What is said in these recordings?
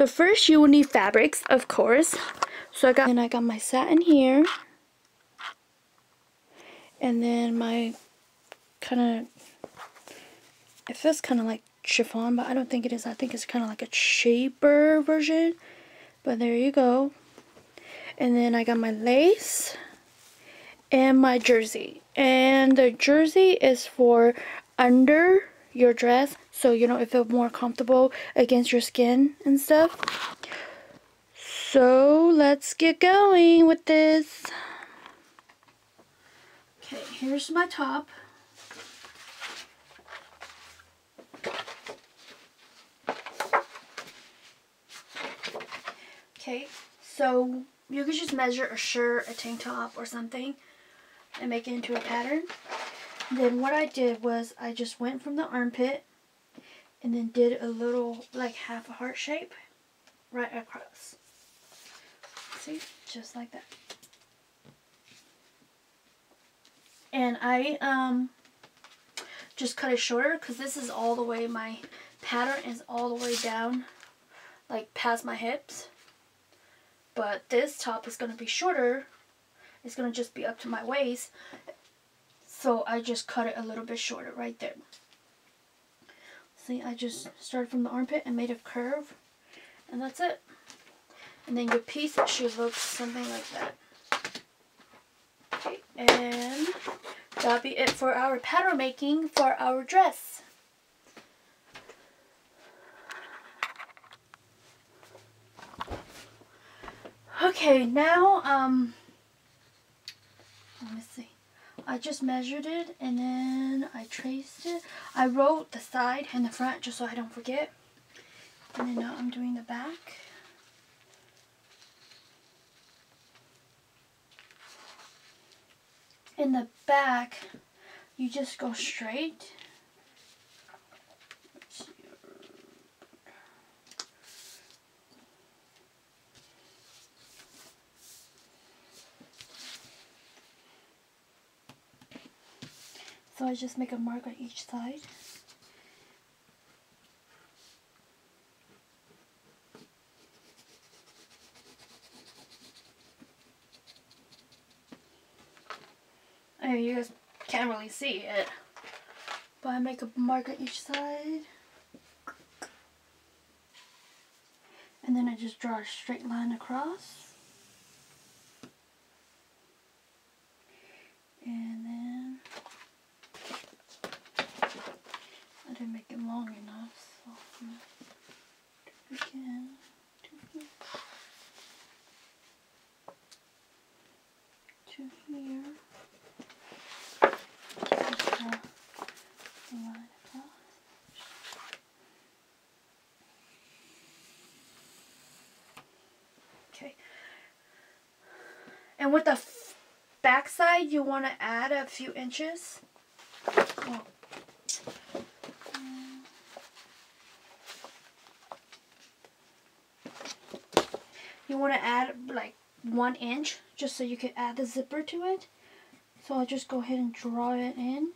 So first you will need fabrics, of course. So I got my satin here. And then my it feels kind of like chiffon, but I don't think it is. I think it's kind of like a shaper version. But there you go. And then I got my lace and my jersey. And the jersey is for under your dress, so you know, it feels more comfortable against your skin and stuff. So let's get going with this. Okay, here's my top. Okay, so you could just measure a shirt, a tank top, or something and make it into a pattern. And then what I did was I just went from the armpit and then did a little, like half a heart shape right across. See? Just like that. And I just cut it shorter because this is all the way, my pattern is all the way down, like past my hips. But this top is going to be shorter. It's going to just be up to my waist. So I just cut it a little bit shorter right there. See, I just started from the armpit and made a curve. And that's it. And then your piece should look something like that. Okay, and that'll be it for our pattern making for our dress. Okay, now, let me see. I just measured it and then I traced it. I wrote the side and the front just so I don't forget. And then now I'm doing the back. In the back, you just go straight. So I just make a mark on each side. I mean, you guys can't really see it, but I make a mark on each side. And then I just draw a straight line across. And then I didn't make it long enough, so I'm going to do it again. To here. Just draw the line across. Okay. And with the back side, you want to add a few inches. Oh. You want to add like 1 inch just so you can add the zipper to it. So I'll just go ahead and draw it in.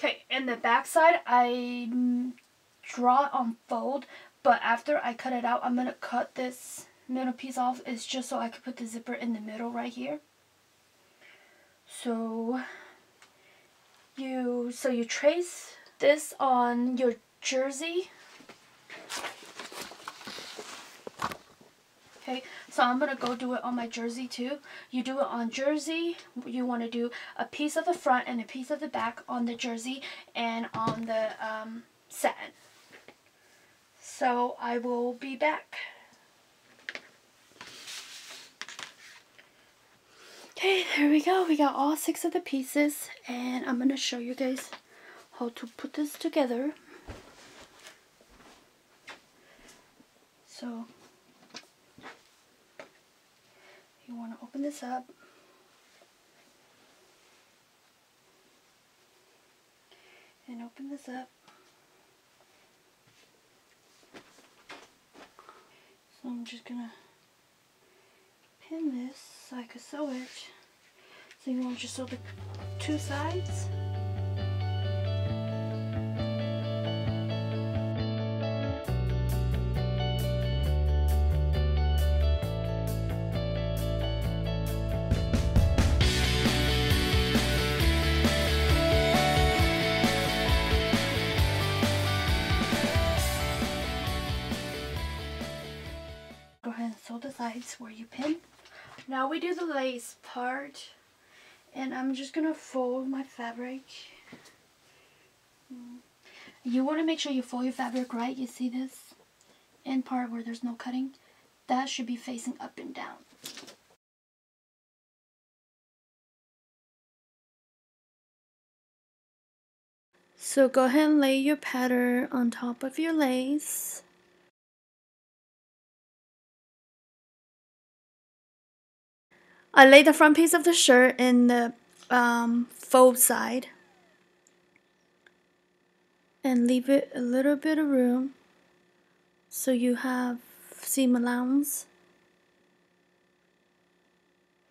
Okay, in the back side, I draw it on fold, but after I cut it out, I'm going to cut this middle piece off. It's just so I can put the zipper in the middle right here. So you trace this on your jersey. Okay, so I'm going to go do it on my jersey too. You do it on jersey. You want to do a piece of the front and a piece of the back on the jersey and on the satin. So I will be back. Okay, there we go. We got all 6 of the pieces and I'm going to show you guys how to put this together. So you want to open this up. And open this up. So I'm just gonna pin this so I can sew it. So you want to just sew the two sides. Go ahead and sew the sides where you pin. Now we do the lace part, and I'm just gonna fold my fabric. You want to make sure you fold your fabric right. You see this end part where there's no cutting? That should be facing up and down. So go ahead and lay your pattern on top of your lace. I lay the front piece of the shirt in the fold side and leave it a little bit of room so you have seam allowance.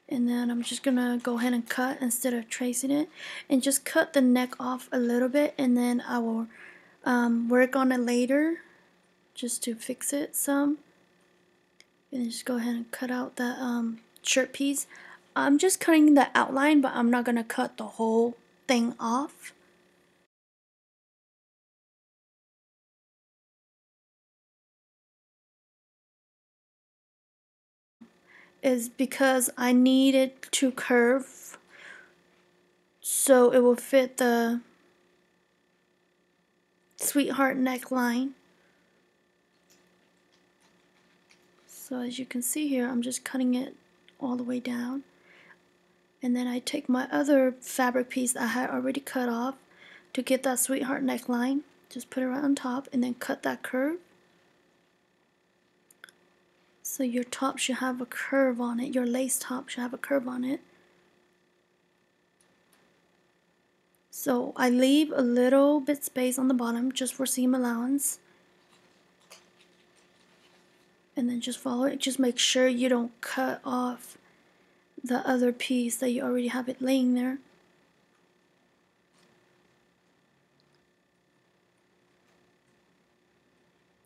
And then I'm just gonna go ahead and cut instead of tracing it, and just cut the neck off a little bit, and then I will work on it later just to fix it some. And just go ahead and cut out the shirt piece. I'm just cutting the outline, but I'm not gonna cut the whole thing off. Is because I need it to curve so it will fit the Sweetheart neckline. So as you can see here, I'm just cutting it all the way down. And then I take my other fabric piece I had already cut off to get that Sweetheart neckline. Just put it right on top and then cut that curve. So your top should have a curve on it. Your lace top should have a curve on it. So I leave a little bit space on the bottom just for seam allowance. And then just follow it. Just make sure you don't cut off the other piece that you already have it laying there.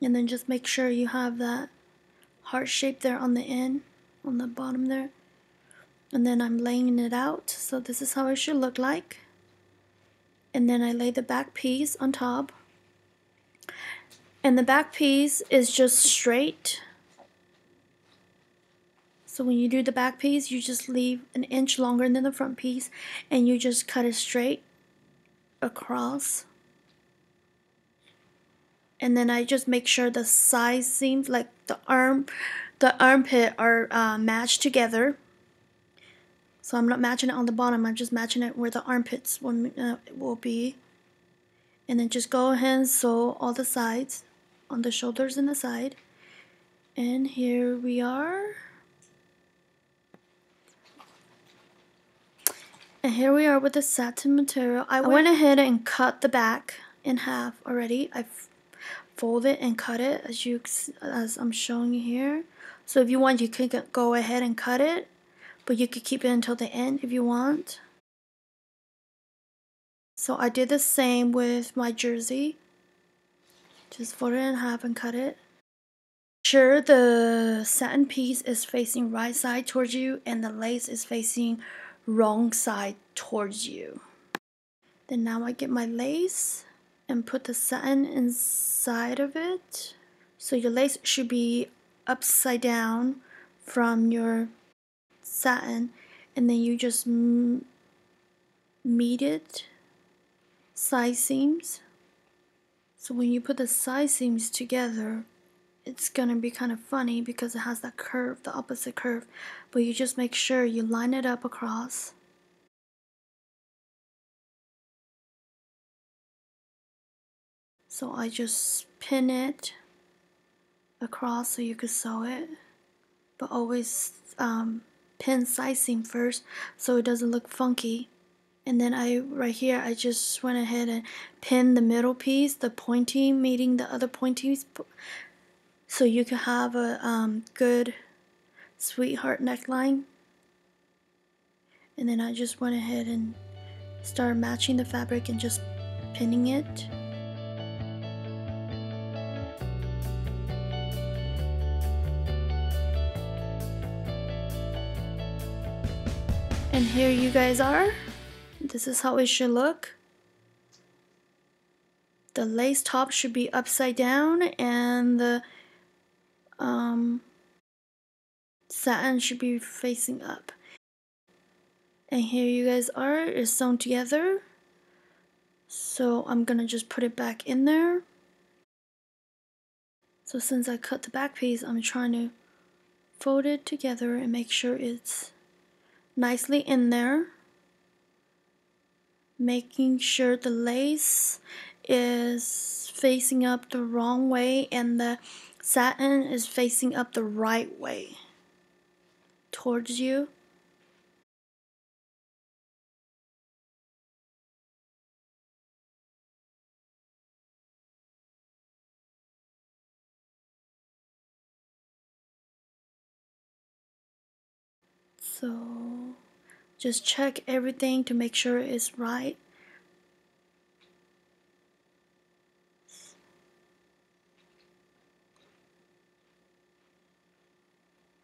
And then just make sure you have that heart shape there on the end, on the bottom there. And then I'm laying it out. So this is how it should look like. And then I lay the back piece on top. And the back piece is just straight. So when you do the back piece, you just leave an inch longer than the front piece, and you just cut it straight across. And then I just make sure the side seams, like the armpit are matched together. So I'm not matching it on the bottom, I'm just matching it where the armpits will be. And then just go ahead and sew all the sides, on the shoulders and the side. And here we are. And here we are with the satin material. I went ahead and cut the back in half already. I fold it and cut it as I'm showing you here. So if you want, you can go ahead and cut it, but you could keep it until the end if you want. So I did the same with my jersey. Just fold it in half and cut it. Sure, the satin piece is facing right side towards you and the lace is facing wrong side towards you. Then now I get my lace and put the satin inside of it. So your lace should be upside down from your satin, and then you just meet it side seams. So when you put the side seams together, it's gonna be kind of funny because it has that curve, the opposite curve, but you just make sure you line it up across. So I just pin it across so you could sew it, but always pin side seam first so it doesn't look funky. And then right here I just went ahead and pinned the middle piece, the pointy meeting the other pointies, so you can have a good sweetheart neckline. And then I just went ahead and started matching the fabric and just pinning it. And here you guys are. This is how it should look. The lace top should be upside down and the satin should be facing up. And here you guys are, it's sewn together. So I'm gonna just put it back in there. So since I cut the back piece, I'm trying to fold it together and make sure it's nicely in there. Making sure the lace is facing up the wrong way and the satin is facing up the right way towards you. So just check everything to make sure it's right.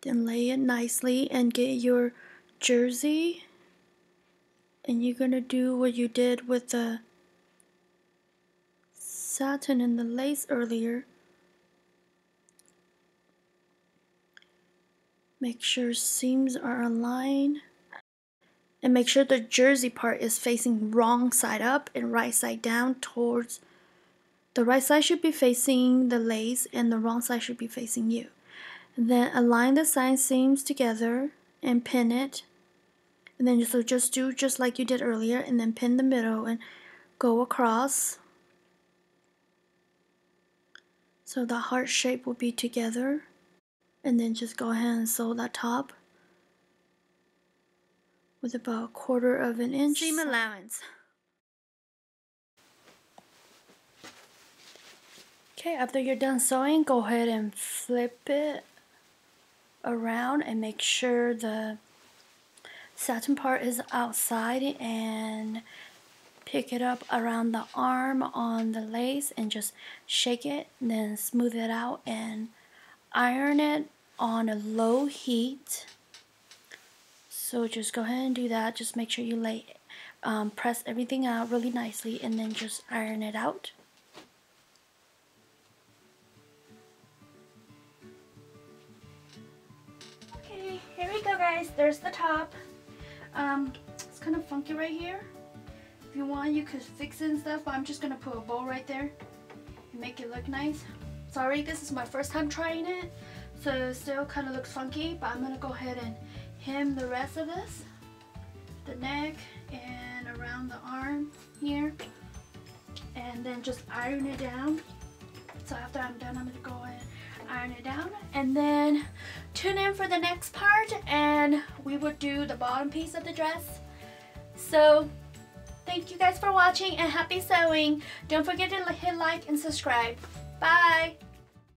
Then lay it nicely and get your jersey. And you're gonna do what you did with the satin and the lace earlier. Make sure seams are aligned. And make sure the jersey part is facing wrong side up and right side down towards. The right side should be facing the lace and the wrong side should be facing you. And then align the side seams together and pin it. And then just do just like you did earlier and then pin the middle and go across. So the heart shape will be together. And then just go ahead and sew that top with about 1/4 of an inch seam allowance. Okay, after you're done sewing, go ahead and flip it around and make sure the satin part is outside and pick it up around the arm on the lace and just shake it and then smooth it out and iron it on a low heat. So just go ahead and do that. Just make sure you press everything out really nicely and then just iron it out. Okay, here we go guys. There's the top. It's kind of funky right here. If you want, you could fix it and stuff, but I'm just gonna put a bow right there and make it look nice. Sorry, this is my first time trying it, so it still kind of looks funky, but I'm gonna go ahead and hem the rest of this, the neck and around the arm here, and then just iron it down. So after I'm done, I'm gonna go ahead and iron it down, and then tune in for the next part and we would do the bottom piece of the dress. So thank you guys for watching and happy sewing. Don't forget to hit like and subscribe. Bye.